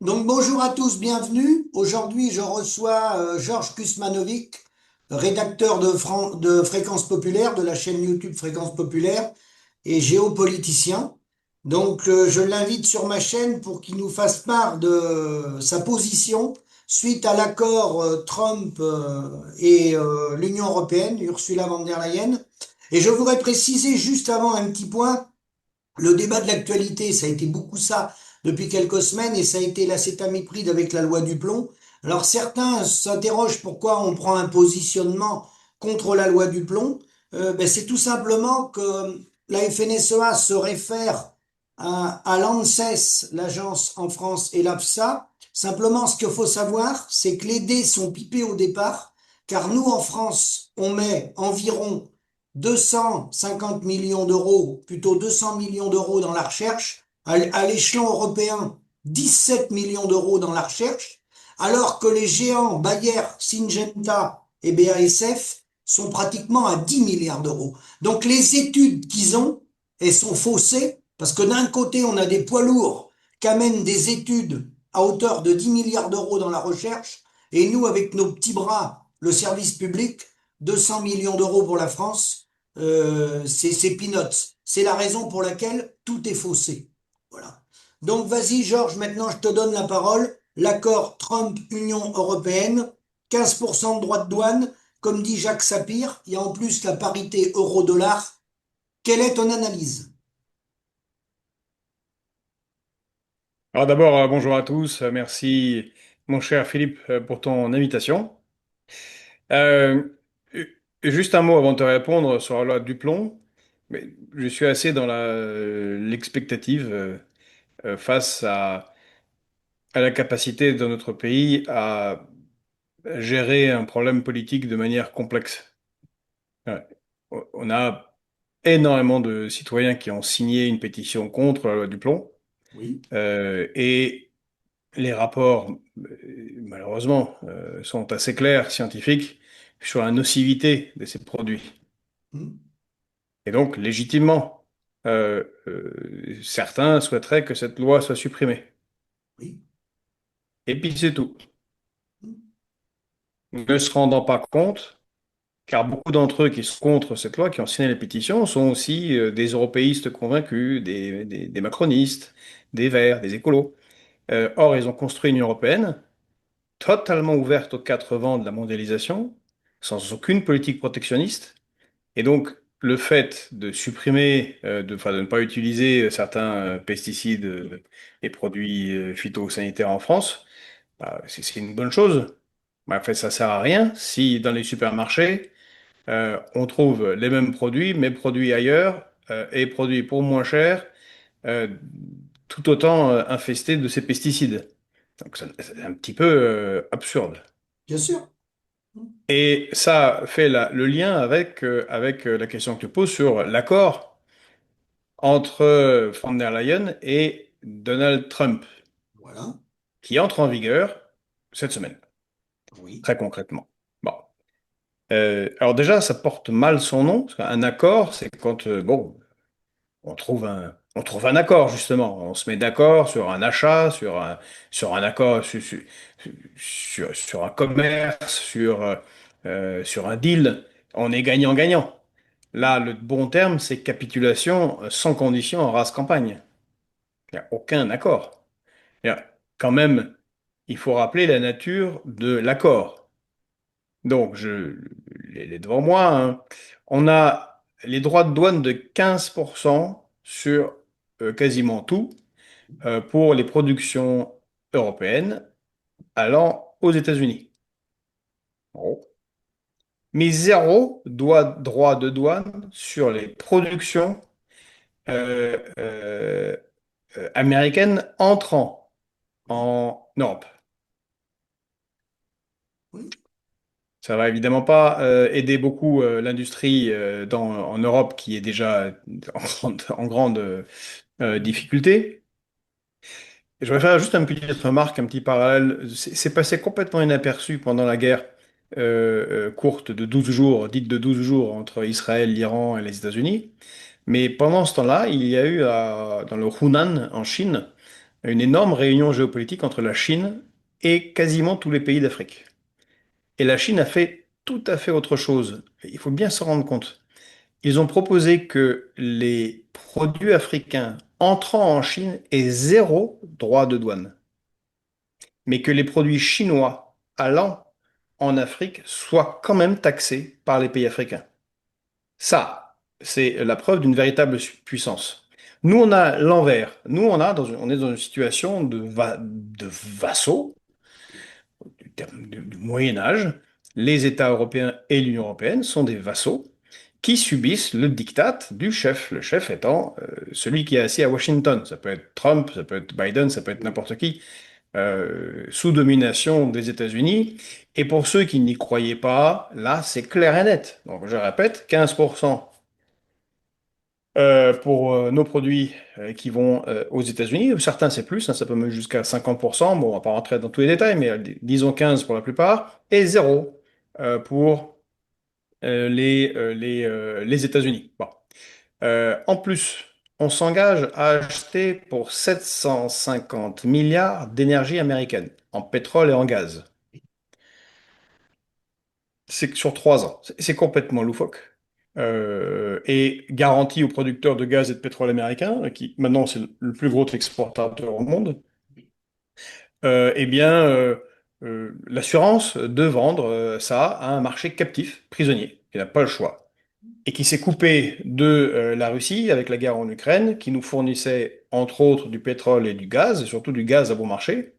Donc bonjour à tous, bienvenue. Aujourd'hui, je reçois Georges Kusmanovic, rédacteur de Fréquence Populaire, de la chaîne YouTube Fréquence Populaire et géopoliticien. Donc je l'invite sur ma chaîne pour qu'il nous fasse part de sa position suite à l'accord Trump et l'Union européenne, Ursula von der Leyen. Et je voudrais préciser juste avant un petit point. Le débat de l'actualité, ça a été beaucoup ça depuis quelques semaines et ça a été l'acétamipride avec la loi du plomb. Alors certains s'interrogent pourquoi on prend un positionnement contre la loi du plomb. C'est tout simplement que la FNSEA se réfère à l'ANSES, l'agence en France, et l'AFSA. Simplement, ce qu'il faut savoir, c'est que les dés sont pipés au départ, car nous, en France, on met environ 250 millions d'euros, plutôt 200 millions d'euros dans la recherche, à l'échelon européen, 17 millions d'euros dans la recherche, alors que les géants Bayer, Syngenta et BASF sont pratiquement à 10 milliards d'euros. Donc les études qu'ils ont, elles sont faussées, parce que d'un côté, on a des poids lourds qui amènent des études à hauteur de 10 milliards d'euros dans la recherche, et nous, avec nos petits bras, le service public, 200 millions d'euros pour la France, c'est peanuts. C'est la raison pour laquelle tout est faussé. Voilà. Donc vas-y Georges, maintenant je te donne la parole. L'accord Trump-Union européenne, 15% de droits de douane, comme dit Jacques Sapir, il y a en plus la parité euro-dollar. Quelle est ton analyse? Alors d'abord, bonjour à tous. Merci, mon cher Philippe, pour ton invitation. Euh, euh, Juste un mot avant de te répondre sur la loi du plomb. Mais je suis assez dans l'expectative face à la capacité de notre pays à gérer un problème politique de manière complexe. Ouais. On a énormément de citoyens qui ont signé une pétition contre la loi du plomb. Oui. Et les rapports, malheureusement, sont assez clairs, scientifiques, sur la nocivité de ces produits. Hmm. Et donc, légitimement, certains souhaiteraient que cette loi soit supprimée. Oui. Et puis c'est tout. Hmm. Ne se rendant pas compte, car beaucoup d'entre eux qui sont contre cette loi, qui ont signé les pétitions, sont aussi des européistes convaincus, des macronistes, des verts, des écolos. Or, ils ont construit une Union européenne totalement ouverte aux quatre vents de la mondialisation, sans aucune politique protectionniste. Et donc, le fait de supprimer, enfin, de ne pas utiliser certains pesticides et produits phytosanitaires en France, bah, c'est une bonne chose. Mais en fait, ça sert à rien si dans les supermarchés, on trouve les mêmes produits, mais produits ailleurs et produits pour moins cher, euh, tout autant infestés de ces pesticides. Donc, c'est un petit peu absurde. Bien sûr. Hmm. Et ça fait le lien avec la question que tu poses sur l'accord entre von der Leyen et Donald Trump, Voilà. qui entre en vigueur cette semaine, Oui. très concrètement. Bon. Alors déjà, ça porte mal son nom, parce qu'un accord, c'est quand, bon, on trouve un accord, justement. On se met d'accord sur un achat, sur un accord, sur un commerce, sur un deal. On est gagnant-gagnant. Là, le bon terme, c'est capitulation sans condition en rase campagne. Il n'y a aucun accord. Quand même, il faut rappeler la nature de l'accord. Donc, je l'ai devant moi, hein. On a les droits de douane de 15% sur quasiment tout pour les productions européennes allant aux États-Unis. Bon. Mais zéro droit de douane sur les productions américaines entrant Oui. en Europe. Oui. Ça va évidemment pas aider beaucoup l'industrie en Europe qui est déjà en grande difficulté. Et je vais faire juste une petite remarque, un petit parallèle. C'est passé complètement inaperçu pendant la guerre courte de 12 jours, dite de 12 jours entre Israël, l'Iran et les États-Unis. Mais pendant ce temps-là, il y a eu dans le Hunan, en Chine, une énorme réunion géopolitique entre la Chine et quasiment tous les pays d'Afrique. Et la Chine a fait tout à fait autre chose. Il faut bien s'en rendre compte. Ils ont proposé que les produits africains entrant en Chine aient zéro droit de douane, mais que les produits chinois allant en Afrique soient quand même taxés par les pays africains. Ça, c'est la preuve d'une véritable puissance. Nous, on a l'envers. Nous, on est dans une situation de vassaux du Moyen Âge. Les États européens et l'Union européenne sont des vassaux qui subissent le diktat du chef. Le chef étant celui qui est assis à Washington. Ça peut être Trump, ça peut être Biden, ça peut être n'importe qui, sous domination des États-Unis. Et pour ceux qui n'y croyaient pas, là, c'est clair et net. Donc, je répète, 15% pour nos produits qui vont aux États-Unis. Certains, c'est plus, hein, ça peut même jusqu'à 50%. Bon, on va pas rentrer dans tous les détails, mais disons 15 pour la plupart, et zéro pour les États-Unis. Bon. En plus, on s'engage à acheter pour 750 milliards d'énergie américaine, en pétrole et en gaz. C'est que sur 3 ans. C'est complètement loufoque. Et garantie aux producteurs de gaz et de pétrole américains, qui maintenant c'est le plus gros exportateur au monde, eh bien, l'assurance de vendre ça à un marché captif, prisonnier, qui n'a pas le choix, et qui s'est coupé de la Russie avec la guerre en Ukraine, qui nous fournissait entre autres du pétrole et du gaz, et surtout du gaz à bon marché.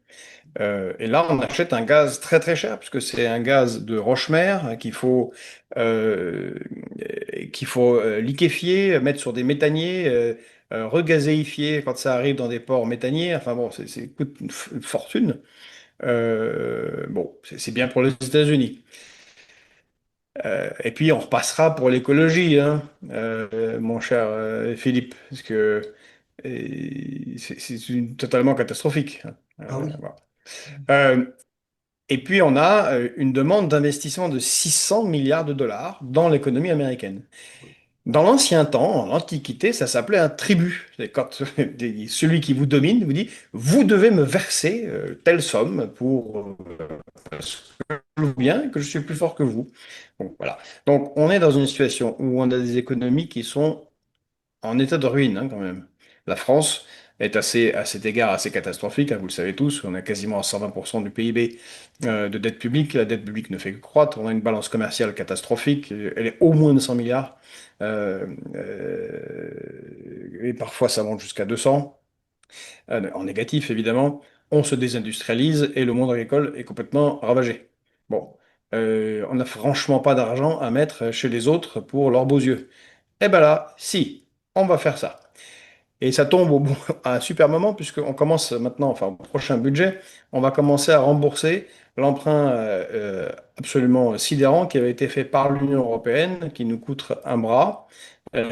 Et là, on achète un gaz très très cher, puisque c'est un gaz de roche-mère euh, qu'il faut liquéfier, mettre sur des méthaniers, regazéifier quand ça arrive dans des ports méthaniers. Enfin bon, coûte une fortune. Bon, c'est bien pour les États-Unis. Et puis on repassera pour l'écologie, hein, mon cher Philippe, parce que c'est totalement catastrophique, hein. Ah oui, Voilà. Euh, Et puis, on a une demande d'investissement de 600 milliards de dollars dans l'économie américaine. oui, Dans l'ancien temps, en l'Antiquité, ça s'appelait un tribut. C'est quand celui qui vous domine vous dit, vous devez me verser telle somme pour parce que je joue bien et que je suis plus fort que vous. Bon, voilà. Donc, on est dans une situation où on a des économies qui sont en état de ruine, hein, quand même. La France est à cet égard assez catastrophique, hein, vous le savez tous. On a quasiment à 120% du PIB de dette publique. La dette publique ne fait que croître. On a une balance commerciale catastrophique. Elle est au moins de 100 milliards. Et parfois, ça monte jusqu'à 200, en négatif, évidemment. On se désindustrialise et le monde agricole est complètement ravagé. Bon, on n'a franchement pas d'argent à mettre chez les autres pour leurs beaux yeux. Eh ben là, si, on va faire ça. Et ça tombe à un super moment, puisqu'on commence maintenant, enfin au prochain budget, on va commencer à rembourser l'emprunt absolument sidérant qui avait été fait par l'Union européenne, qui nous coûte un bras,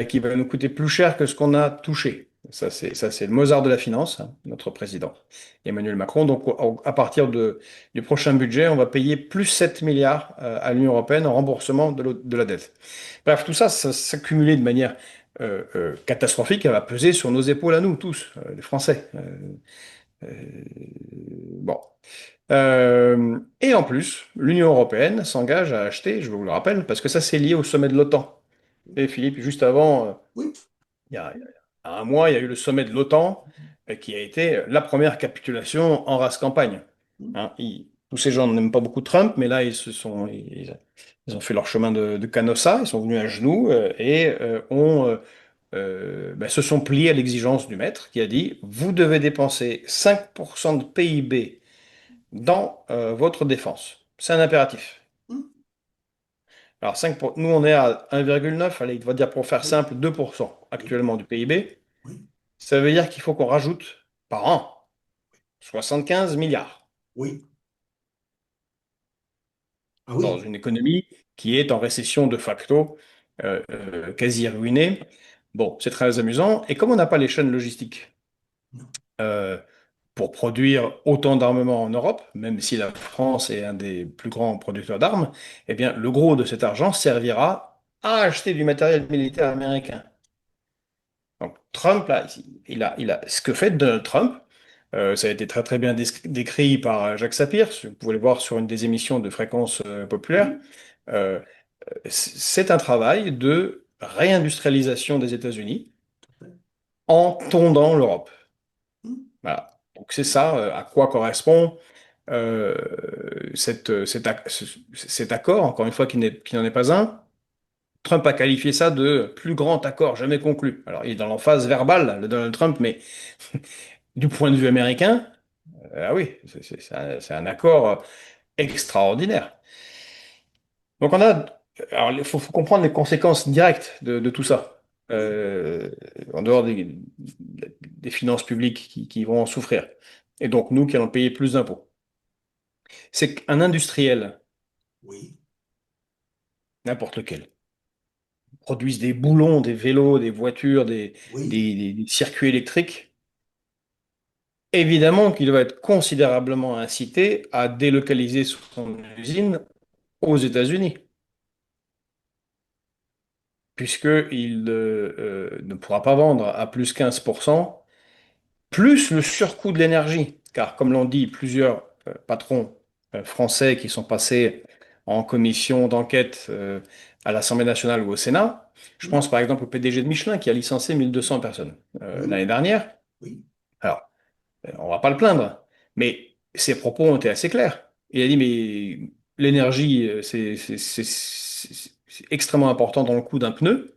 qui va nous coûter plus cher que ce qu'on a touché. Ça, c'est le Mozart de la finance, hein, notre président, Emmanuel Macron. Donc, à partir du prochain budget, on va payer plus 7 milliards à l'Union européenne en remboursement de la dette. Bref, tout ça, ça s'accumulait de manière catastrophique, elle va peser sur nos épaules à nous tous, les Français. Euh, bon. Et en plus, l'Union européenne s'engage à acheter, je vous le rappelle, parce que ça c'est lié au sommet de l'OTAN. Et Philippe, juste avant, oui, il y a un mois, il y a eu le sommet de l'OTAN qui a été la première capitulation en race campagne. Hein, tous ces gens n'aiment pas beaucoup Trump, mais là, ils ont fait leur chemin de Canossa, ils sont venus à genoux et se sont pliés à l'exigence du maître qui a dit, vous devez dépenser 5% de PIB dans votre défense. C'est un impératif. Alors nous on est à 1,9, allez, il va dire pour faire oui, simple 2% oui, actuellement du PIB. oui, Ça veut dire qu'il faut qu'on rajoute par an 75 milliards oui. Ah dans oui, une économie qui est en récession de facto, quasi ruinée. Bon, c'est très amusant. Et comme on n'a pas les chaînes logistiques, non, euh, pour produire autant d'armements en Europe, même si la France est un des plus grands producteurs d'armes, eh bien, le gros de cet argent servira à acheter du matériel militaire américain. Donc, Trump, là, ce que fait Donald Trump, Ça a été très très bien décrit par Jacques Sapir. Vous pouvez le voir sur une des émissions de Fréquence populaire. Oui, Euh, c'est un travail de réindustrialisation des États-Unis en tondant l'Europe. Voilà. Donc c'est ça à quoi correspond euh, cet accord, encore une fois, qui n'en est pas un. Trump a qualifié ça de plus grand accord jamais conclu. Alors, il est dans l'emphase verbale, le Donald Trump, mais du point de vue américain, ah oui, c'est un accord extraordinaire. Donc, alors, faut comprendre les conséquences directes de tout ça, oui, euh, en dehors des finances publiques qui vont en souffrir. Et donc, nous qui allons payer plus d'impôts. C'est qu'un industriel, oui, n'importe lequel, produise des boulons, des vélos, des voitures, oui, des circuits électriques. Évidemment qu'il va être considérablement incité à délocaliser son usine aux États-Unis, puisqu'il ne pourra pas vendre à plus 15%, plus le surcoût de l'énergie. Car comme l'ont dit plusieurs patrons français qui sont passés en commission d'enquête à l'Assemblée nationale ou au Sénat, je oui, pense par exemple au PDG de Michelin qui a licencié 1200 personnes oui, l'année dernière. oui, Alors, on va pas le plaindre, mais ses propos ont été assez clairs. Il a dit, mais l'énergie, c'est extrêmement important dans le coût d'un pneu.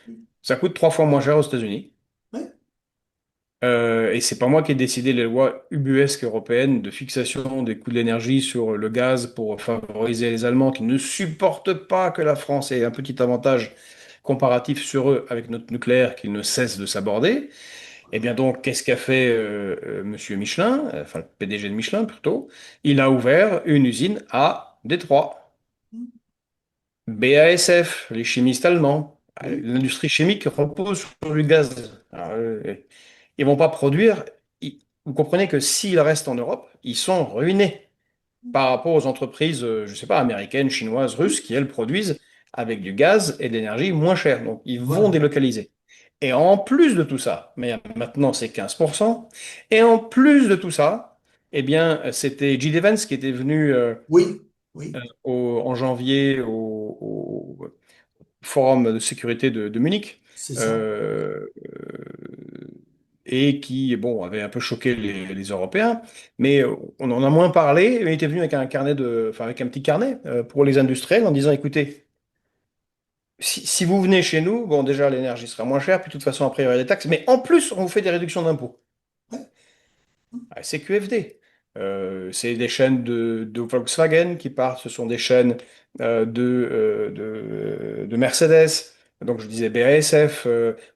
oui, Ça coûte 3 fois moins cher aux États-Unis. oui, Et c'est pas moi qui ai décidé les lois ubuesques européennes de fixation des coûts de l'énergie sur le gaz pour favoriser les Allemands qui ne supportent pas que la France ait un petit avantage comparatif sur eux avec notre nucléaire qu'ils ne cessent de s'aborder. Eh bien donc, qu'est-ce qu'a fait Monsieur Michelin, enfin le PDG de Michelin plutôt? Il a ouvert une usine à Détroit. BASF, les chimistes allemands. oui, L'industrie chimique repose sur du gaz. Alors, ils vont pas produire. Vous comprenez que s'ils restent en Europe, ils sont ruinés par rapport aux entreprises, je sais pas, américaines, chinoises, russes, oui, qui elles produisent avec du gaz et de l'énergie moins chère. Donc ils vont voilà, délocaliser. Et en plus de tout ça, mais maintenant c'est 15%, et en plus de tout ça, eh bien c'était J.D. Vance qui était venu oui, oui, en janvier au Forum de sécurité de Munich. c'est ça. euh, et qui, bon, avait un peu choqué les Européens, mais on en a moins parlé. Il était venu avec un carnet enfin, avec un petit carnet pour les industriels en disant, écoutez, si vous venez chez nous, bon, déjà l'énergie sera moins chère, puis de toute façon après il y aura des taxes, mais en plus on vous fait des réductions d'impôts. Ouais, Ah, c'est QFD. C'est des chaînes de Volkswagen qui partent, ce sont des chaînes de Mercedes. Donc je disais BASF,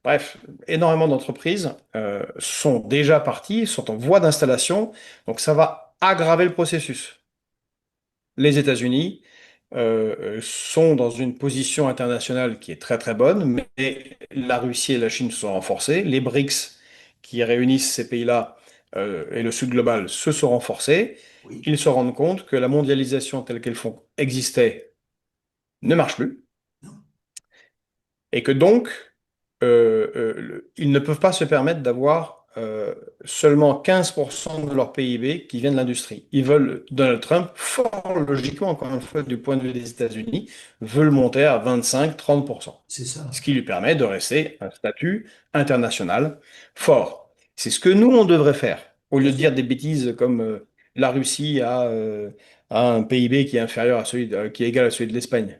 bref, énormément d'entreprises sont déjà parties, sont en voie d'installation. Donc ça va aggraver le processus. Les États-Unis sont dans une position internationale qui est très très bonne, mais la Russie et la Chine se sont renforcées. Les BRICS, qui réunissent ces pays-là et le Sud global, se sont renforcés. oui, Ils se rendent compte que la mondialisation telle qu'elle existait ne marche plus non, et que donc ils ne peuvent pas se permettre d'avoir seulement 15% de leur PIB qui vient de l'industrie. Ils veulent, Donald Trump, fort logiquement, encore une fois, du point de vue des États-Unis, veut le monter à 25-30%, c'est ce ça. qui lui permet de rester un statut international fort. C'est ce que nous, on devrait faire, au Tout lieu à de dire fait. des bêtises comme la Russie a un PIB qui est inférieur à celui, qui est égal à celui de l'Espagne.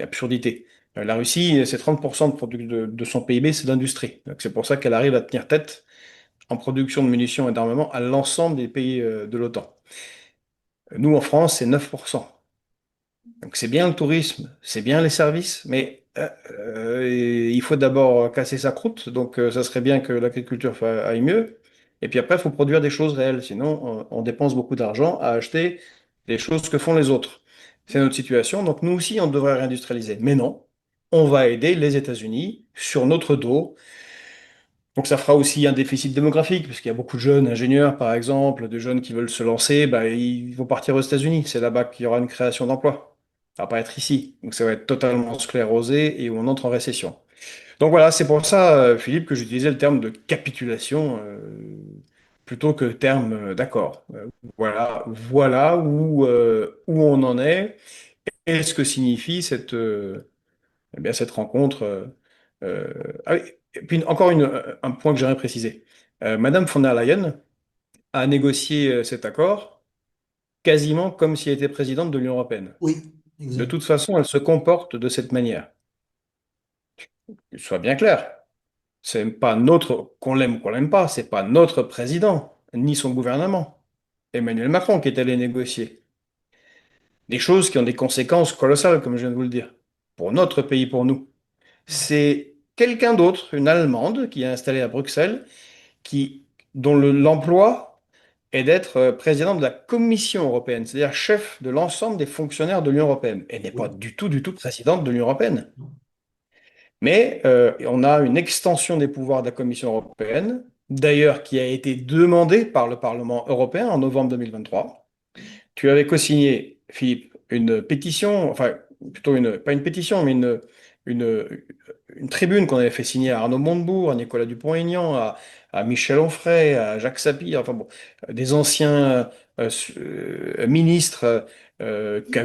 Absurdité. La Russie, c'est 30% de son PIB, c'est l'industrie. Donc c'est pour ça qu'elle arrive à tenir tête en production de munitions et d'armement à l'ensemble des pays de l'OTAN. Nous, en France, c'est 9%. Donc c'est bien le tourisme, c'est bien les services, mais il faut d'abord casser sa croûte. Donc ça serait bien que l'agriculture aille mieux. Et puis après, il faut produire des choses réelles. Sinon, on dépense beaucoup d'argent à acheter des choses que font les autres. C'est notre situation. Donc nous aussi, on devrait réindustrialiser. Mais non, on va aider les États-Unis sur notre dos. Donc ça fera aussi un déficit démographique, parce qu'il y a beaucoup de jeunes ingénieurs, par exemple, de jeunes qui veulent se lancer, bah, ils vont partir aux États-Unis. C'est là-bas qu'il y aura une création d'emplois. Ça va pas être ici. Donc ça va être totalement sclérosé et on entre en récession. Donc voilà, c'est pour ça, Philippe, que j'utilisais le terme de capitulation. plutôt que terme d'accord. Voilà où on en est et ce que signifie eh bien, cette rencontre. Ah oui, et puis encore un point que j'aimerais préciser. Madame von der Leyen a négocié cet accord quasiment comme si elle était présidente de l'Union européenne. Oui, De exact. toute façon, elle se comporte de cette manière. Soit bien clair, c'est pas notre, qu'on l'aime ou qu'on l'aime pas, c'est pas notre président, ni son gouvernement. Emmanuel Macron qui est allé négocier. Des choses qui ont des conséquences colossales, comme je viens de vous le dire, pour notre pays, pour nous. C'est quelqu'un d'autre, une Allemande, qui est installée à Bruxelles, dont l'emploi est d'être président de la Commission européenne, c'est-à-dire chef de l'ensemble des fonctionnaires de l'Union européenne. Elle n'est pas Oui. du tout présidente de l'Union européenne. Non. Mais on a une extension des pouvoirs de la Commission européenne, d'ailleurs qui a été demandée par le Parlement européen en novembre 2023. Tu avais co-signé, Philippe, une pétition, enfin plutôt pas une pétition, mais une, une tribune qu'on avait fait signer à Arnaud Montebourg, à Nicolas Dupont-Aignan, à Michel Onfray, à Jacques Sapir, enfin bon, des anciens ministres qui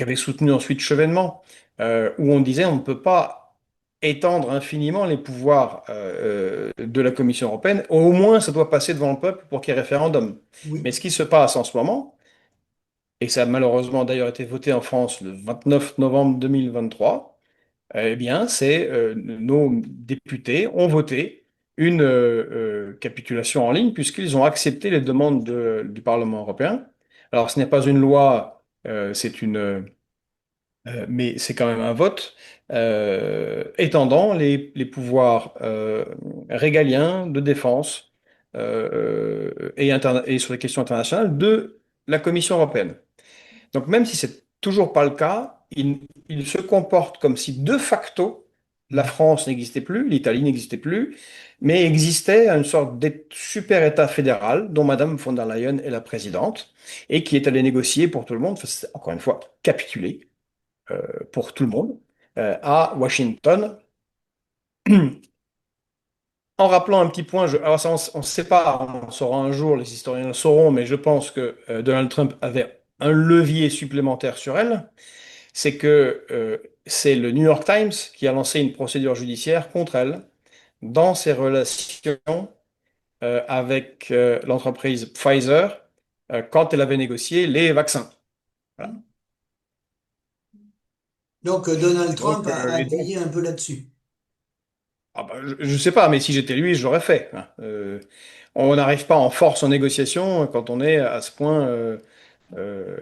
avaient soutenu ensuite Chevènement, où on disait on ne peut pas étendre infiniment les pouvoirs de la Commission européenne. Au moins, ça doit passer devant le peuple pour qu'il y ait référendum. Mais Oui. ce qui se passe en ce moment, et ça a malheureusement d'ailleurs été voté en France le 29 novembre 2023, eh bien, c'est nos députés ont voté une capitulation en ligne puisqu'ils ont accepté les demandes du Parlement européen. Alors, ce n'est pas une loi, mais c'est quand même un vote étendant les pouvoirs régaliens de défense et sur les questions internationales de la Commission européenne. Donc même si c'est toujours pas le cas, il se comporte comme si de facto la France n'existait plus, l'Italie n'existait plus, mais existait une sorte de super État fédéral dont Madame von der Leyen est la présidente et qui est allée négocier pour tout le monde, enfin, c'est encore une fois capituler pour tout le monde à Washington. En rappelant un petit point, alors ça, on ne sait pas, on saura un jour, les historiens le sauront, mais je pense que Donald Trump avait un levier supplémentaire sur elle, c'est que c'est le New York Times qui a lancé une procédure judiciaire contre elle dans ses relations avec l'entreprise Pfizer quand elle avait négocié les vaccins. Voilà. Donc Donald Trump Donc, a appuyé un peu là-dessus. ah bah, je ne sais pas, mais si j'étais lui, je l'aurais fait, hein. On n'arrive pas en force en négociation quand on est à ce point,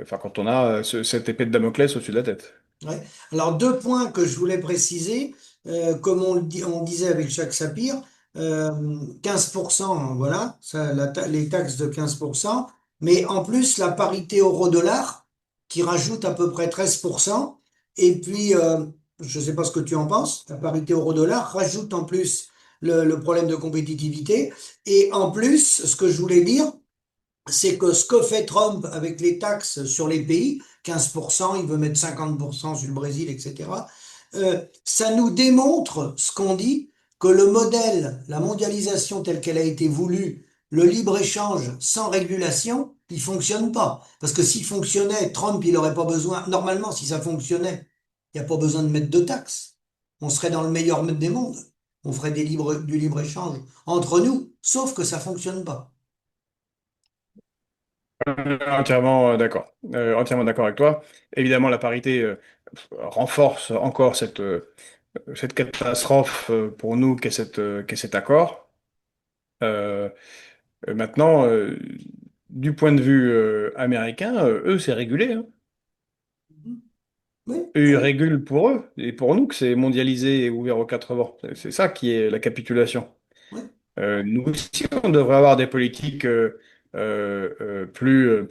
enfin quand on a cette épée de Damoclès au-dessus de la tête. Ouais. Alors, deux points que je voulais préciser. Comme on disait avec Jacques Sapir, 15%, voilà, ça, les taxes de 15%, mais en plus la parité euro-dollar qui rajoute à peu près 13%. Et puis, je ne sais pas ce que tu en penses, la parité euro-dollar rajoute en plus le problème de compétitivité. Et en plus, ce que je voulais dire, c'est que ce que fait Trump avec les taxes sur les pays, 15%, il veut mettre 50% sur le Brésil, etc., ça nous démontre ce qu'on dit, que le modèle, la mondialisation telle qu'elle a été voulue, le libre-échange sans régulation, il fonctionne pas. Parce que s'il fonctionnait, Trump, il n'aurait pas besoin, normalement, si ça fonctionnait, il n'y a pas besoin de mettre de taxes. On serait dans le meilleur des mondes. On ferait du libre-échange entre nous, sauf que ça fonctionne pas. Entièrement d'accord. Entièrement d'accord avec toi. Évidemment, la parité renforce encore cette catastrophe pour nous qu'est cet accord. Euh, Maintenant, du point de vue américain, eux, c'est régulé, hein. Oui, Eux, ils oui, régulent pour eux, et pour nous que c'est mondialisé et ouvert aux quatre vents. C'est ça qui est la capitulation. oui. Nous aussi, on devrait avoir des politiques plus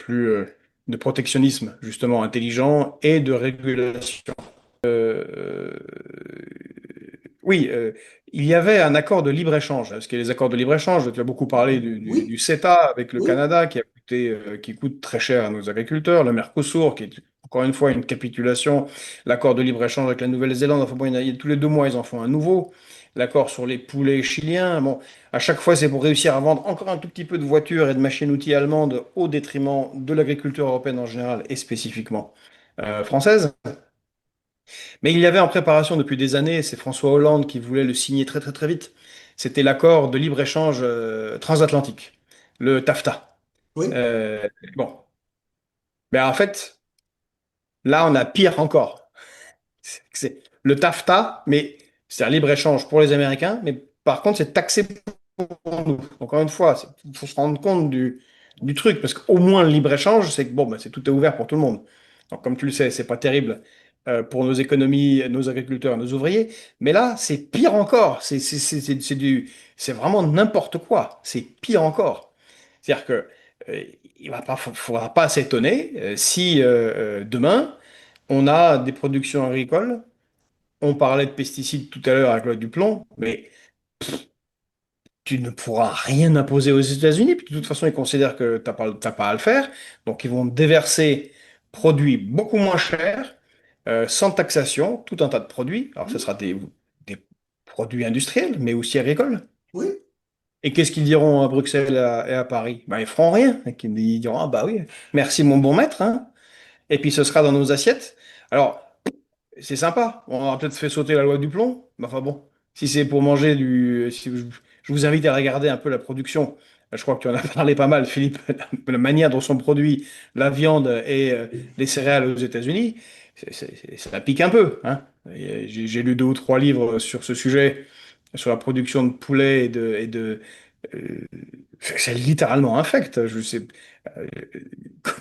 de protectionnisme, justement, intelligent et de régulation. Euh, oui, il y avait un accord de libre-échange, hein, parce qu'il y a les accords de libre-échange, tu as beaucoup parlé du Oui, CETA avec le oui, Canada, qui coûte très cher à nos agriculteurs, le Mercosur, qui est encore une fois une capitulation, l'accord de libre-échange avec la Nouvelle-Zélande, enfin bon, tous les 2 mois, ils en font un nouveau. l'accord sur les poulets chiliens. Bon, à chaque fois, c'est pour réussir à vendre encore un tout petit peu de voitures et de machines-outils allemandes au détriment de l'agriculture européenne en général et spécifiquement française. Mais il y avait en préparation depuis des années, c'est François Hollande qui voulait le signer très très très vite. C'était l'accord de libre-échange transatlantique, le TAFTA. Oui, Euh, bon, mais en fait, là, on a pire encore. C'est le TAFTA, mais c'est un libre-échange pour les Américains, mais par contre, c'est taxé pour nous. Encore une fois, il faut se rendre compte du truc, parce qu'au moins le libre-échange, c'est que bon, ben, c'est tout est ouvert pour tout le monde. Donc, comme tu le sais, c'est pas terrible pour nos économies, nos agriculteurs, nos ouvriers, mais là, c'est pire encore. C'est vraiment n'importe quoi. C'est pire encore. C'est-à-dire que il va pas, faudra pas s'étonner si demain on a des productions agricoles. On parlait de pesticides tout à l'heure avec la du plomb, mais tu ne pourras rien imposer aux États-Unis, puis de toute façon, ils considèrent que tu n'as pas à le faire. Donc, ils vont déverser produits beaucoup moins chers, sans taxation, tout un tas de produits. Alors, ce sera des produits industriels, mais aussi agricoles. oui, Et qu'est-ce qu'ils diront à Bruxelles et à Paris? Ben, ils feront rien. Ils diront, ah bah oui, merci mon bon maître, hein. Et puis, ce sera dans nos assiettes. Alors, c'est sympa. On aura peut-être fait sauter la loi du plomb. Mais enfin bon, si c'est pour manger du. Je vous invite à regarder un peu la production. Je crois que tu en as parlé pas mal, Philippe. La manière dont sont produits la viande et les céréales aux États-Unis, ça pique un peu, hein. J'ai lu deux ou trois livres sur ce sujet, sur la production de poulet euh, c'est littéralement infect. Je sais, euh,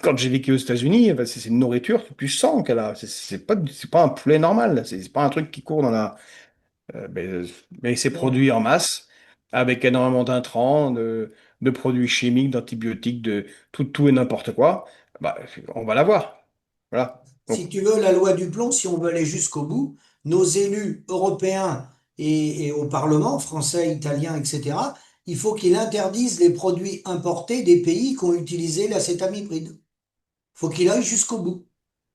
quand j'ai vécu aux États-Unis, ben, c'est une nourriture que tu sens qu'elle a. C'est pas un poulet normal. C'est pas un truc qui court dans la. Mais c'est non, produit en masse avec énormément d'intrants, de produits chimiques, d'antibiotiques, de tout et n'importe quoi. Bah, on va l'avoir. Voilà. si Donc, tu veux, la loi du plomb, si on veut aller jusqu'au bout, nos élus européens et au Parlement, français, italien, etc., il faut qu'ils interdisent les produits importés des pays qui ont utilisé l'acétamipride. Il faut qu'il aille jusqu'au bout.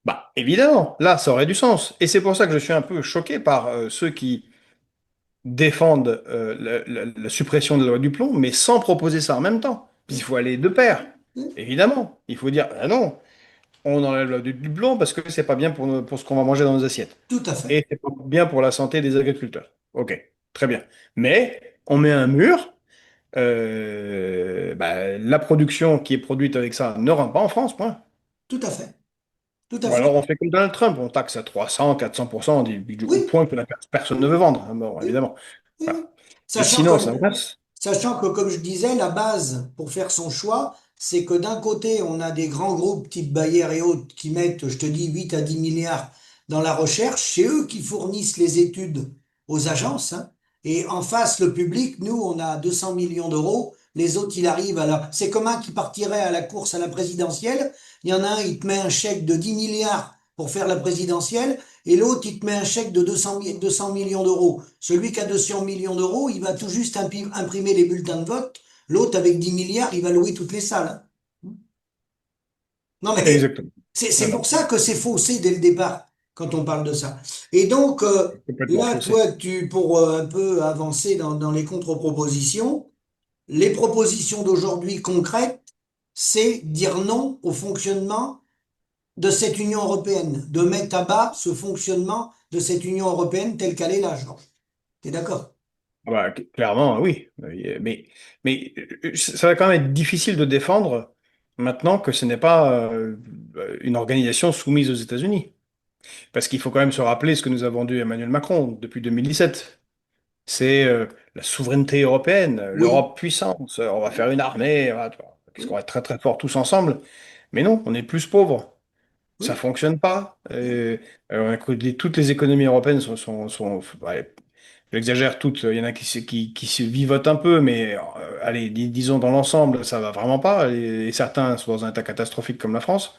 bah, évidemment, là, ça aurait du sens. Et c'est pour ça que je suis un peu choqué par ceux qui défendent la suppression de la loi du plomb, mais sans proposer ça en même temps. Puis il faut aller de pair. Évidemment, il faut dire, ah non, on enlève la loi du plomb parce que c'est pas bien pour ce qu'on va manger dans nos assiettes. Tout à fait. Et c'est pas bien pour la santé des agriculteurs. Ok, très bien. Mais on met un mur. Bah, la production qui est produite avec ça ne rentre pas en France, point. Tout à fait. Tout à Ou fait. alors on fait comme Donald Trump, on taxe à 300, 400%, au Oui, point que personne ne veut vendre. Bon, oui, évidemment. oui, oui. Voilà. Mais Sachant sinon, ça comme, passe. Sachant que, comme je disais, la base pour faire son choix, c'est que d'un côté, on a des grands groupes type Bayer et autres qui mettent, je te dis, 8 à 10 milliards dans la recherche. C'est eux qui fournissent les études aux agences, hein. Et en face, le public, nous, on a 200 millions d'euros. Les autres, il arrive à la... C'est comme un qui partirait à la course à la présidentielle. Il y en a un, il te met un chèque de 10 milliards pour faire la présidentielle, et l'autre, il te met un chèque de 200 millions d'euros. Celui qui a 200 millions d'euros, il va tout juste imprimer les bulletins de vote. L'autre, avec 10 milliards, il va louer toutes les salles, hein. Non, mais Exactement. c'est Voilà. pour ça que c'est faussé dès le départ quand on parle de ça. Et donc, C'est complètement là, faussé. toi, pour un peu avancer dans les contre-propositions, les propositions d'aujourd'hui concrètes, c'est dire non au fonctionnement de cette Union européenne, de mettre à bas ce fonctionnement de cette Union européenne telle qu'elle est là, Georges. T'es d'accord? Ah bah, clairement, oui. Mais ça va quand même être difficile de défendre maintenant que ce n'est pas une organisation soumise aux États-Unis. Parce qu'il faut quand même se rappeler ce que nous a vendu Emmanuel Macron depuis 2017. C'est la souveraineté européenne, Oui, l'Europe puissance. On va faire une armée, voilà, tu vois, qu'est-ce qu'on oui, va être très très forts tous ensemble. Mais non, on est plus pauvres. Ça oui, fonctionne pas. Toutes les économies européennes sont ouais, j'exagère toutes. Il y en a qui se vivotent un peu, mais allez, disons dans l'ensemble, ça va vraiment pas. Et certains sont dans un état catastrophique comme la France.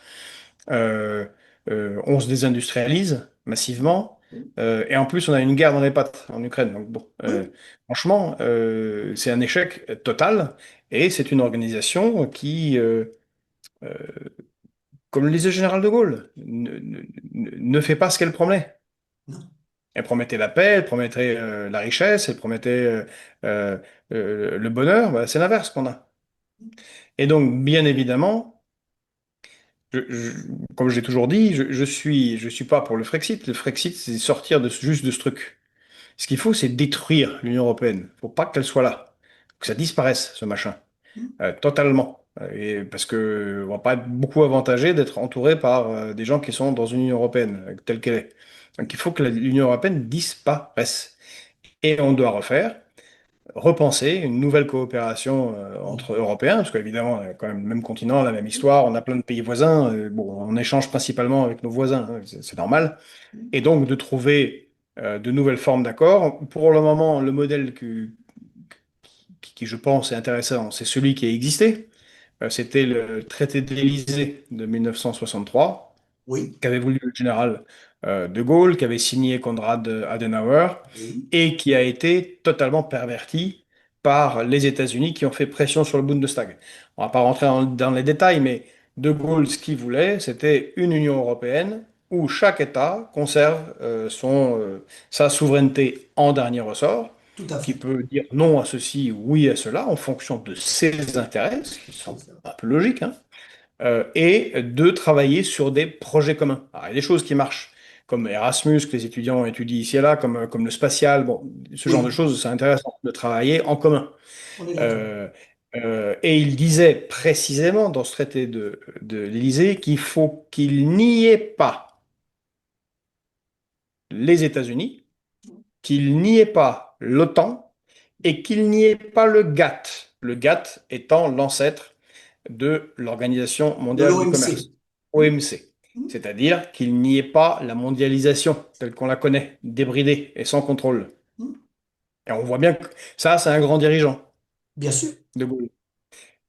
Euh, on se désindustrialise massivement. Et en plus, on a une guerre dans les pattes en Ukraine. Donc bon, oui, franchement, c'est un échec total. Et c'est une organisation qui, euh, comme le disait le général de Gaulle, ne fait pas ce qu'elle promet. non. Elle promettait la paix, elle promettait la richesse, elle promettait euh, le bonheur. Bah, c'est l'inverse qu'on a. Et donc, bien évidemment, comme j'ai toujours dit, je suis pas pour le Frexit. Le Frexit, c'est sortir juste de ce truc. Ce qu'il faut, c'est détruire l'Union européenne. Il faut pas qu'elle soit là, que ça disparaisse, ce machin. Totalement. Et parce que on va pas être beaucoup avantagé d'être entouré par des gens qui sont dans une Union européenne telle qu'elle est. Donc il faut que l'Union européenne disparaisse. Et on doit repenser une nouvelle coopération Oui, entre Européens, parce qu'évidemment, on a quand même le même continent, la même histoire, on a plein de pays voisins. Bon, on échange principalement avec nos voisins, hein, c'est normal. Et donc de trouver de nouvelles formes d'accords. Pour le moment, le modèle qui, je pense, est intéressant, c'est celui qui a existé. C'était le traité de l'Élysée de 1963, oui, qu'avait voulu le général de Gaulle, qu'avait signé Konrad Adenauer, oui, et qui a été totalement perverti par les États-Unis qui ont fait pression sur le Bundestag. On va pas rentrer dans les détails, mais de Gaulle, ce qu'il voulait, c'était une Union européenne où chaque État conserve sa souveraineté en dernier ressort, tout à qui fait. peut dire non à ceci, oui à cela, en fonction de ses intérêts, ce qui C'est semble ça. un peu logique, hein, et de travailler sur des projets communs. Alors, il y a des choses qui marchent, comme Erasmus, que les étudiants étudient ici et là, comme le spatial, bon, ce genre de Oui, choses, c'est intéressant de travailler en commun. on est d'accord. Euh, et il disait précisément dans ce traité de l'Élysée qu'il faut qu'il n'y ait pas les États-Unis, qu'il n'y ait pas l'OTAN et qu'il n'y ait pas le GATT. Le GATT étant l'ancêtre de l'Organisation De mondiale du commerce, l'OMC. OMC. C'est-à-dire qu'il n'y ait pas la mondialisation telle qu'on la connaît, débridée et sans contrôle. Et on voit bien que ça, c'est un grand dirigeant, Bien sûr. de Gaulle.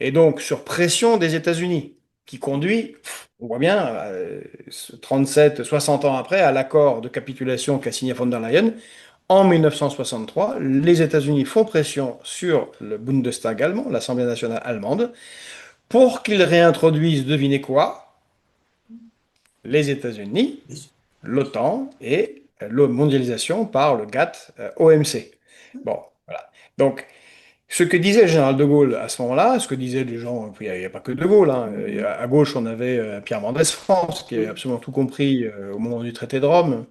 Et donc, sur pression des États-Unis, qui conduit, on voit bien, 37, 60 ans après, à l'accord de capitulation qu'a signé von der Leyen, en 1963, les États-Unis font pression sur le Bundestag allemand, l'Assemblée nationale allemande, pour qu'ils réintroduisent, devinez quoi, les États-Unis, Bien sûr. l'OTAN et la mondialisation par le GATT OMC. Bon, voilà. Donc, ce que disait le général de Gaulle à ce moment-là, ce que disaient les gens, il n'y a pas que de Gaulle, hein, à gauche, on avait Pierre Mendès France, qui avait Oui. absolument tout compris au moment du traité de Rome.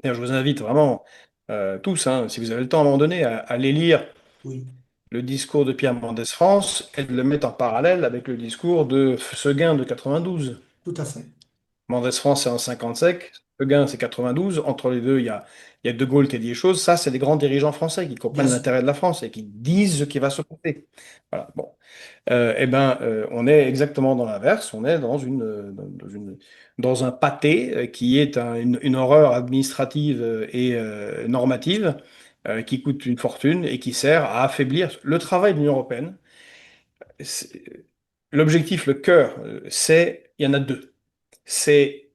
D'ailleurs, je vous invite vraiment tous, hein, si vous avez le temps à un moment donné, à aller lire Oui, le discours de Pierre Mendès France et de le mettre en parallèle avec le discours de Seguin de 92. tout à fait. Mendès France, c'est en 57, Seguin, c'est 92. Entre les deux, il y a De Gaulle qui a dit les choses. Ça, c'est des grands dirigeants français qui Bien comprennent sûr. l'intérêt de la France et qui disent ce qui va se passer. Voilà, bon. Eh ben, on est exactement dans l'inverse. On est dans un pâté qui est une horreur administrative et normative qui coûte une fortune et qui sert à affaiblir le travail de l'Union européenne. C'est- L'objectif, le cœur, il y en a deux. C'est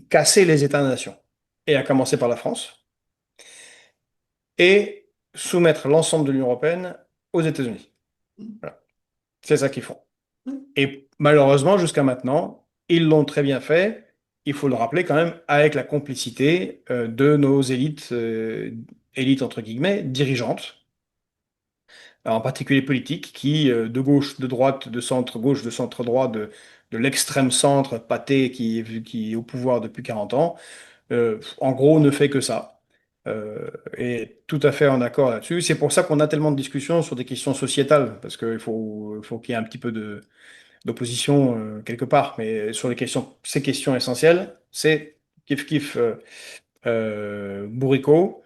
casser les États-nations, et à commencer par la France, et soumettre l'ensemble de l'Union européenne aux États-Unis. Voilà. C'est ça qu'ils font. Et malheureusement, jusqu'à maintenant, ils l'ont très bien fait. Il faut le rappeler quand même, avec la complicité de nos élites entre guillemets, dirigeantes, en particulier politiques, qui, de gauche, de droite, de centre-gauche, de centre-droit, de l'extrême centre, pâté, qui est au pouvoir depuis 40 ans, en gros, ne fait que ça. Et tout à fait en accord là-dessus. C'est pour ça qu'on a tellement de discussions sur des questions sociétales, parce qu'il faut qu'il y ait un petit peu d'opposition quelque part. Mais sur ces questions essentielles, c'est kiff kiff bourricot.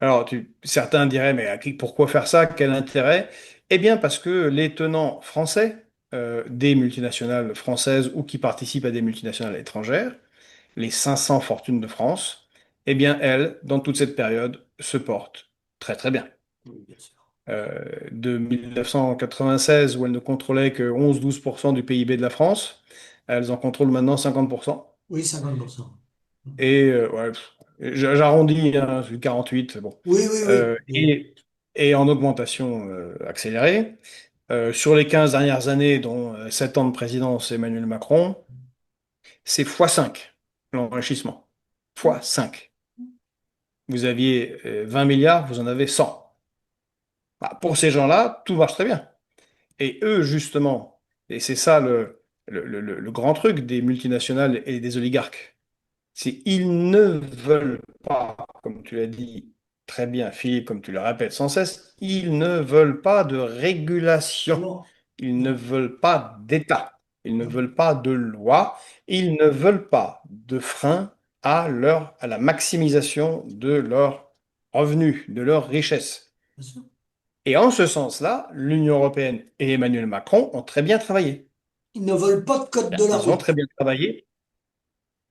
Alors, certains diraient, mais pourquoi faire ça? Quel intérêt? Eh bien, parce que les tenants français des multinationales françaises ou qui participent à des multinationales étrangères, les 500 fortunes de France, eh bien, elles, dans toute cette période, se portent très très bien. Oui, bien sûr. De 1996, où elles ne contrôlaient que 11-12% du PIB de la France, elles en contrôlent maintenant 50%. Oui, 50%. Et ouais, j'arrondis, hein, c'est 48, bon. Oui, oui, Euh, oui. Oui. et, et en augmentation accélérée. Sur les 15 dernières années, dont 7 ans de présidence Emmanuel Macron, c'est x5 l'enrichissement. fois 5. Vous aviez 20 milliards, vous en avez 100. Bah, pour ces gens-là, tout marche très bien. Et eux, justement, et c'est ça le grand truc des multinationales et des oligarques, c'est ils ne veulent pas, comme tu l'as dit très bien, Philippe, comme tu le répètes sans cesse, ils ne veulent pas de régulation, Non, ils ne non, veulent pas d'État, ils ne non, veulent pas de loi, ils ne veulent pas de frein à la maximisation de leurs revenus, de leurs richesses. bien sûr. Et en ce sens-là, l'Union européenne et Emmanuel Macron ont très bien travaillé. Ils ne veulent pas de code de la Ils ont très route. bien travaillé.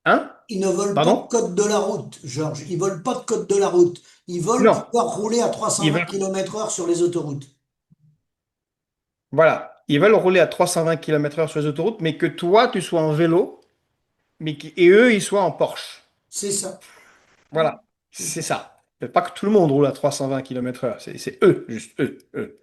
Hein? Ils ne veulent pas de Pardon? code de la route, Georges. Ils veulent pas de code de la route. Ils veulent Non. pouvoir rouler à Ils 320 veulent, km/h sur les autoroutes. voilà. Ils veulent rouler à 320 km/h sur les autoroutes, mais que toi, tu sois en vélo, et eux, ils soient en Porsche. C'est ça. Voilà. C'est C'est ça. ça. Pas que tout le monde roule à 320 km/h. C'est eux, juste eux, eux.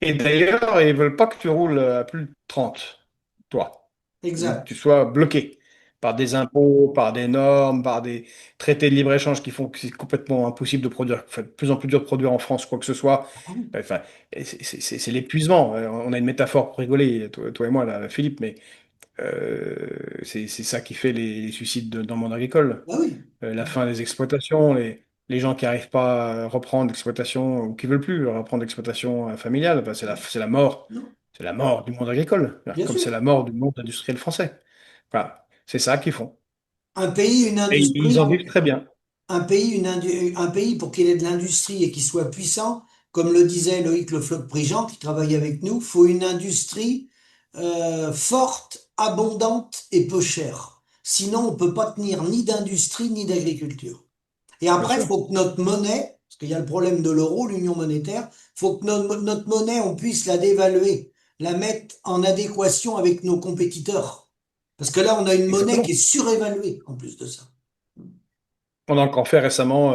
Et d'ailleurs, ils veulent pas que tu roules à plus de 30, toi. Ils veulent que tu Exact. sois bloqué par des impôts, par des normes, par des traités de libre-échange qui font que c'est complètement impossible de produire, enfin, de plus en plus dur de produire en France quoi que ce soit. Ah oui. Enfin, c'est l'épuisement. On a une métaphore pour rigoler, toi et moi, là, Philippe, mais c'est ça qui fait les suicides dans le monde agricole. Ah oui. La fin des exploitations, les gens qui n'arrivent pas à reprendre l'exploitation ou qui veulent plus reprendre l'exploitation familiale, ben, c'est la mort. Non. C'est la mort du monde agricole, Bien comme sûr. c'est la mort du monde industriel français. Voilà, c'est ça qu'ils font. Un pays, une Et ils en industrie. vivent très bien. Un pays, pour qu'il ait de l'industrie et qu'il soit puissant, comme le disait Loïc Le Floch-Prigent, qui travaille avec nous, faut une industrie forte, abondante et peu chère. Sinon, on peut pas tenir ni d'industrie ni d'agriculture. Et Bien après, il sûr. faut que notre monnaie, parce qu'il y a le problème de l'euro, l'union monétaire, il faut que notre monnaie, on puisse la dévaluer, la mettre en adéquation avec nos compétiteurs. Parce que là, on a une monnaie qui est Exactement. surévaluée en plus de ça. On a encore fait récemment,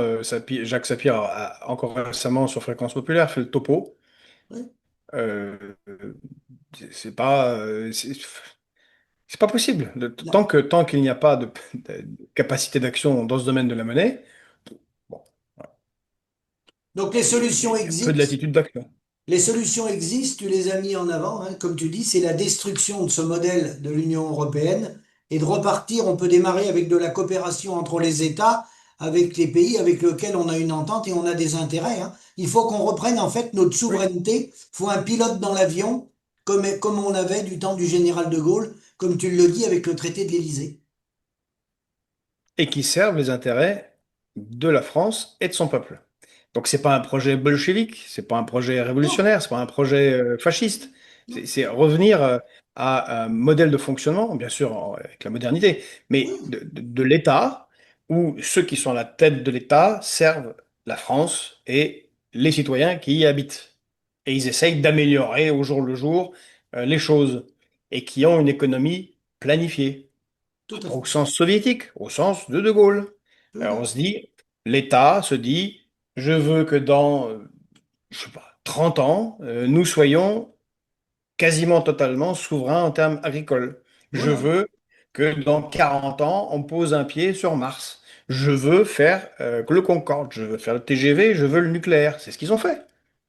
Jacques Sapir a encore récemment sur Fréquence Populaire fait le topo. Oui. Euh, c'est pas, c'est pas possible. Non. Tant qu'il n'y a pas de capacité d'action dans ce domaine de la monnaie, bon, voilà. Donc les solutions Il y a peu de existent. latitude d'action. Les solutions existent, tu les as mis en avant, hein, comme tu dis, c'est la destruction de ce modèle de l'Union européenne et de repartir, on peut démarrer avec de la coopération entre les États, avec les pays avec lesquels on a une entente et on a des intérêts, hein. Il faut qu'on reprenne en fait notre Oui. souveraineté. Il faut un pilote dans l'avion, comme on avait du temps du général de Gaulle, comme tu le dis avec le traité de l'Élysée. Et qui servent les intérêts de la France et de son peuple. Donc c'est pas un projet bolchevique, c'est pas un projet Non, révolutionnaire, c'est pas un projet fasciste. non, C'est revenir à un modèle de fonctionnement, bien sûr avec la modernité, mais oui, de l'État où ceux qui sont à la tête de l'État servent la France et les citoyens qui y habitent. Et ils essayent d'améliorer au jour le jour les choses et qui ont une économie planifiée. tout à Pas au fait, sens soviétique, au sens de De Gaulle. tout à On fait. se dit, l'État se dit, je veux que dans, je sais pas, 30 ans, nous soyons quasiment totalement souverains en termes agricoles. Je Voilà, veux que dans 40 ans, on pose un pied sur Mars. Je veux faire le Concorde, je veux faire le TGV, je veux le nucléaire. C'est ce qu'ils ont fait.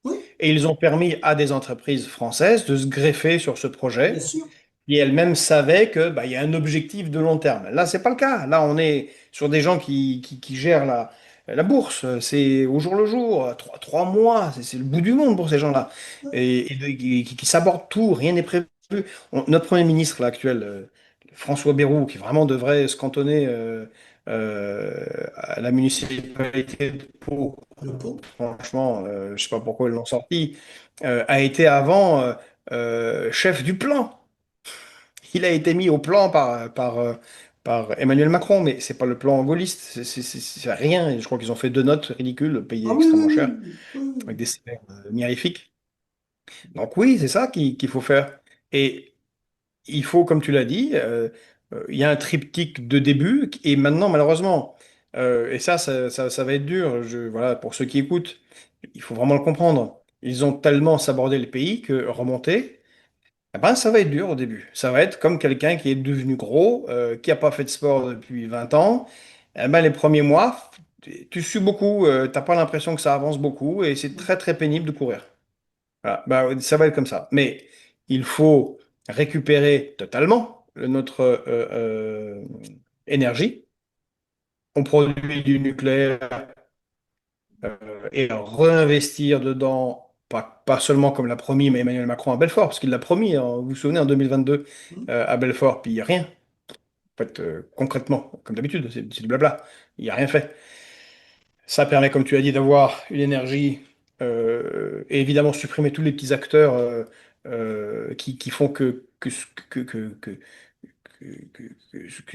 oui, Et ils ont permis à des entreprises françaises de se greffer sur ce bien projet sûr, et elle-même savait que bah, il y a un objectif de long terme. Là, c'est pas le cas. Là, on est sur des gens qui gèrent la bourse. C'est au jour le jour, 3 mois. C'est le bout du monde pour ces gens-là. Qui sabordent tout. Rien n'est prévu. Notre Premier ministre là, actuel, François Bayrou, qui vraiment devrait se cantonner à la municipalité de Pau, le pot, franchement, je sais pas pourquoi ils l'ont sorti, a été avant chef du plan. Il a été mis au plan par Emmanuel Macron, mais c'est pas le plan gaulliste, c'est rien. Je crois qu'ils ont fait 2 notes ridicules, ah payées oui, extrêmement oui, cher, oui, oui, avec oui. des salaires mirifiques. Donc oui, c'est ça qu'il faut faire. Et il faut, comme tu l'as dit, il y a un triptyque de début, et maintenant, malheureusement, et ça va être dur, voilà, pour ceux qui écoutent, il faut vraiment le comprendre. Ils ont tellement sabordé le pays que remonter. Eh ben, ça va être dur au début. Ça va être comme quelqu'un qui est devenu gros, qui n'a pas fait de sport depuis 20 ans. Eh ben, les premiers mois, tu sues beaucoup, t'as pas l'impression que ça avance beaucoup et c'est très très pénible de courir. Voilà. Ben, ça va être comme ça. Mais il faut récupérer totalement notre énergie. On produit du nucléaire et réinvestir dedans, pas seulement comme l'a promis mais Emmanuel Macron à Belfort, parce qu'il l'a promis, hein, vous vous souvenez, en 2022 à Belfort, puis il n'y a rien. En fait, concrètement, comme d'habitude, c'est du blabla. Il n'y a rien fait. Ça permet, comme tu as dit, d'avoir une énergie et évidemment supprimer tous les petits acteurs qui font que, que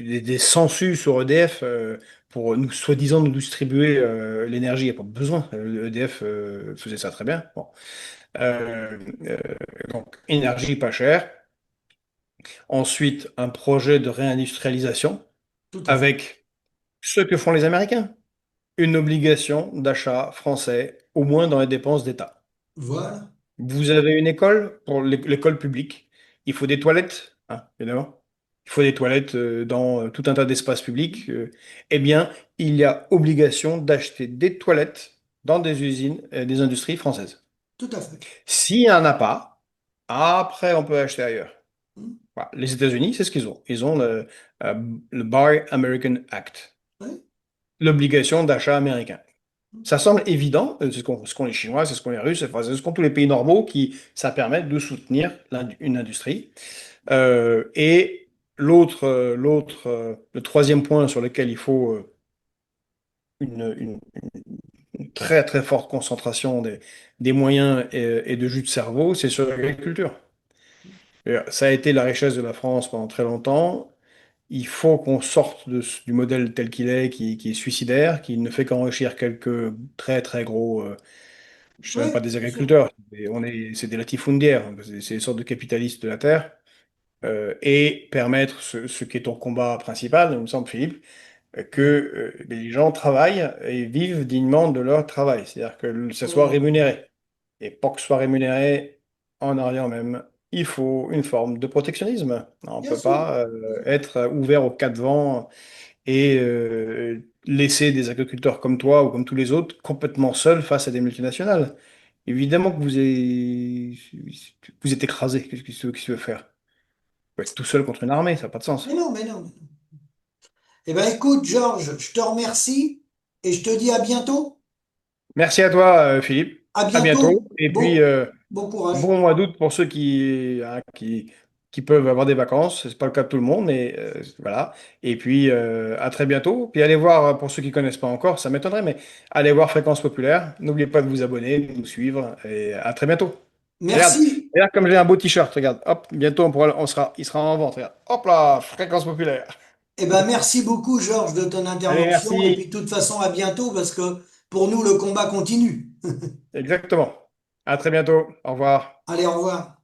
des census sur EDF pour nous, soi-disant, nous distribuer l'énergie. Il n'y a pas besoin. EDF faisait ça très bien. Bon. Euh, euh, donc, énergie pas chère. Ensuite, un projet de réindustrialisation Tout à fait. avec ce que font les Américains. Une obligation d'achat français, au moins dans les dépenses d'État. Voilà. Vous avez une école, pour l'école publique, il faut des toilettes, hein, évidemment. Il faut des toilettes dans tout un tas d'espaces publics. Eh bien, il y a obligation d'acheter des toilettes dans des usines, des industries françaises. Tout à fait. S'il n'y en a pas, après, on peut acheter ailleurs. Voilà. Les États-Unis, c'est ce qu'ils ont. Ils ont euh, le Buy American Act, Oui. l'obligation d'achat américain. Ça semble évident, ce qu'ont les Chinois, c'est ce qu'ont les Russes, enfin, c'est ce qu'ont tous les pays normaux qui, ça permet de soutenir une industrie. Et le troisième point sur lequel il faut une très très forte concentration des moyens et de jus de cerveau, c'est sur l'agriculture. Ça a été la richesse de la France pendant très longtemps. Il faut qu'on sorte du modèle tel qu'il est, qui est suicidaire, qui ne fait qu'enrichir quelques très très gros. Je ne sais Oui, même pas des bien sûr. agriculteurs, c'est des latifundiaires, c'est des sortes de capitalistes de la terre, et permettre ce qui est ton combat principal, il me semble, Philippe, que les gens travaillent et vivent dignement de leur travail, c'est-à-dire que ça soit Oui. rémunéré. Et pour que ce soit rémunéré en arrière même, il faut une forme de protectionnisme. On ne Bien peut sûr. pas être ouvert aux quatre vents et laisser des agriculteurs comme toi ou comme tous les autres complètement seuls face à des multinationales. Évidemment que vous êtes écrasé. Qu'est-ce que tu veux faire? Faut être tout seul contre une armée, ça n'a pas de sens. Mais non, mais non. Eh bien, écoute, Georges, je te remercie et je te dis à bientôt. Merci à toi, Philippe. À À bientôt. bientôt. Et puis, Bon courage. bon mois d'août pour ceux qui peuvent avoir des vacances. C'est pas le cas de tout le monde, mais voilà. Et puis, à très bientôt. Puis, allez voir, pour ceux qui connaissent pas encore, ça m'étonnerait, mais allez voir Fréquence Populaire. N'oubliez pas de vous abonner, de nous suivre. Et à très bientôt. Regarde, Merci. regarde comme j'ai un beau t-shirt. Regarde, hop, bientôt il sera en vente. Regarde, hop là, Fréquence Populaire. Eh ben, merci beaucoup, Georges, de ton Allez, intervention. Et puis, merci. de toute façon, à bientôt parce que pour nous, le combat continue. Exactement. À très bientôt. Au revoir. Allez, au revoir.